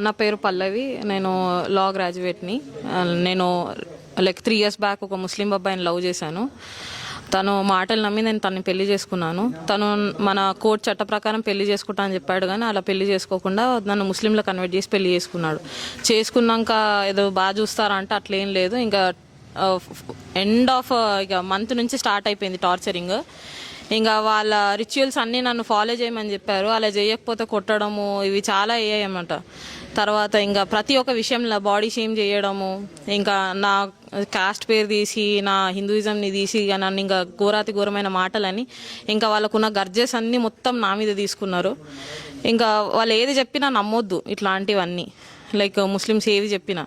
నా పేరు పల్లవి. నేను లా గ్రాడ్యుయేట్ని. నేను లైక్ 3 years బ్యాక్ ఒక ముస్లిం అబ్బాయిని లవ్ చేశాను. తను మాటలు నమ్మి నేను తనని పెళ్లి చేసుకున్నాను. తను మన కోర్టు చట్ట ప్రకారం పెళ్లి చేసుకుంటా అని చెప్పాడు, కానీ అలా పెళ్లి చేసుకోకుండా నన్ను ముస్లింలో కన్వర్ట్ చేసి పెళ్లి చేసుకున్నాడు. చేసుకున్నాక ఏదో బాగా చూస్తారా అంటే అట్లేం లేదు. ఇంకా ఎండ్ ఆఫ్ ఇక మంత్ నుంచి స్టార్ట్ అయిపోయింది టార్చరింగ్. ఇంకా వాళ్ళ రిచువల్స్ అన్నీ నన్ను ఫాలో చేయమని చెప్పారు. అలా చేయకపోతే కొట్టడము ఇవి చాలా అయ్యాయన్నమాట. తర్వాత ఇంకా ప్రతి ఒక్క విషయంలో బాడీ షేమ్ చేయడము, ఇంకా నా కాస్ట్ పేరు తీసి నా హిందూయిజంని తీసి నన్ను ఇంకా ఘోరాతి ఘోరమైన మాటలని ఇంకా వాళ్ళకున్న గర్జెస్ అన్నీ మొత్తం నా మీద తీసుకున్నారు. ఇంకా వాళ్ళు ఏది చెప్పినా నమ్మొద్దు ఇట్లాంటివన్నీ. లైక్ ముస్లిమ్స్ ఏవి చెప్పిన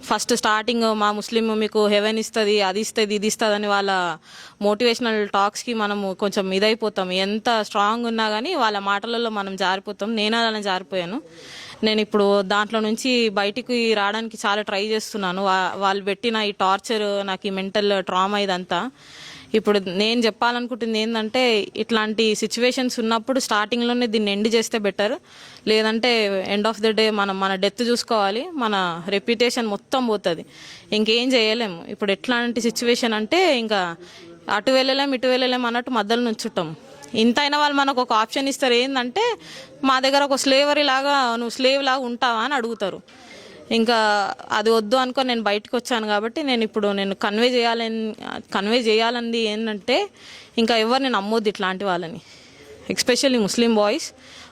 ఫస్ట్ స్టార్టింగ్ మా ముస్లిం మీకు హెవెన్ ఇస్తుంది, అది ఇస్తుంది, ఇది ఇస్తుంది అని వాళ్ళ మోటివేషనల్ టాక్స్కి మనము కొంచెం ఇదైపోతాం. ఎంత స్ట్రాంగ్ ఉన్నా కానీ వాళ్ళ మాటలలో మనం జారిపోతాం. నేను అలా జారిపోయాను. నేను ఇప్పుడు దాంట్లో నుంచి బయటికి రావడానికి చాలా ట్రై చేస్తున్నాను. వాళ్ళు పెట్టిన ఈ టార్చర్, నాకు ఈ మెంటల్ ట్రామా ఇదంతా. ఇప్పుడు నేను చెప్పాలనుకుంటుంది ఏంటంటే, ఇట్లాంటి సిచ్యువేషన్స్ ఉన్నప్పుడు స్టార్టింగ్లోనే దీన్ని ఎండ్ చేస్తే బెటర్. లేదంటే ఎండ్ ఆఫ్ ద డే మన డెత్ చూసుకోవాలి, మన రెప్యుటేషన్ మొత్తం పోతుంది, ఇంకేం చేయలేము. ఇప్పుడు ఎట్లాంటి సిచ్యువేషన్ అంటే ఇంకా అటు వెళ్ళలేం ఇటు వెళ్ళలేం అన్నట్టు మధ్యలో నుంచుంటాం. ఇంతైనా వాళ్ళు మనకు ఒక ఆప్షన్ ఇస్తారు, ఏంటంటే మా దగ్గర ఒక స్లేవరీ లాగా నువ్వు స్లేవ్ లాగా ఉంటావా అని అడుగుతారు. ఇంకా అది వద్దు అనుకొని నేను బయటకు వచ్చాను. కాబట్టి నేను కన్వే చేయాలని ఏంటంటే, ఇంకా ఎవరిని నమ్మొద్దు ఇట్లాంటి వాళ్ళని, ఎస్పెషల్లీ ముస్లిం బాయ్స్.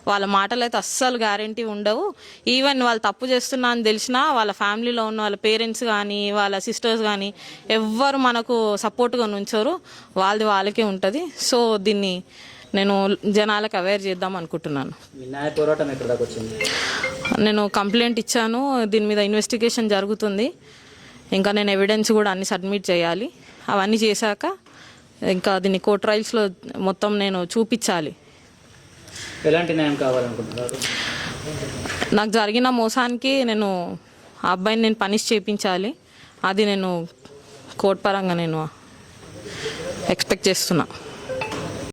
వాళ్ళ మాటలు అయితే అస్సలు గ్యారంటీ ఉండవు. ఈవెన్ వాళ్ళు తప్పు చేస్తున్నా అని తెలిసినా వాళ్ళ ఫ్యామిలీలో ఉన్న వాళ్ళ పేరెంట్స్ కానీ వాళ్ళ సిస్టర్స్ కానీ ఎవ్వరు మనకు సపోర్ట్గా నుంచోరు. వాళ్ళకే ఉంటుంది. సో దీన్ని నేను జనాలకు అవేర్ చేద్దాం అనుకుంటున్నాను. నేను కంప్లైంట్ ఇచ్చాను, దీని మీద ఇన్వెస్టిగేషన్ జరుగుతుంది. ఇంకా నేను ఎవిడెన్స్ కూడా అన్ని సబ్మిట్ చేయాలి. అవన్నీ చేశాక ఇంకా దీన్ని కోర్ట్ ట్రయల్స్లో మొత్తం నేను చూపించాలి. ఎలాంటి న్యాయం కావాలనుకుంటున్నారు? నాకు జరిగిన మోసానికి నేను ఆ అబ్బాయిని పనిష్ చేయించాలి. అది నేను కోర్టు పరంగా నేను ఎక్స్పెక్ట్ చేస్తున్నా.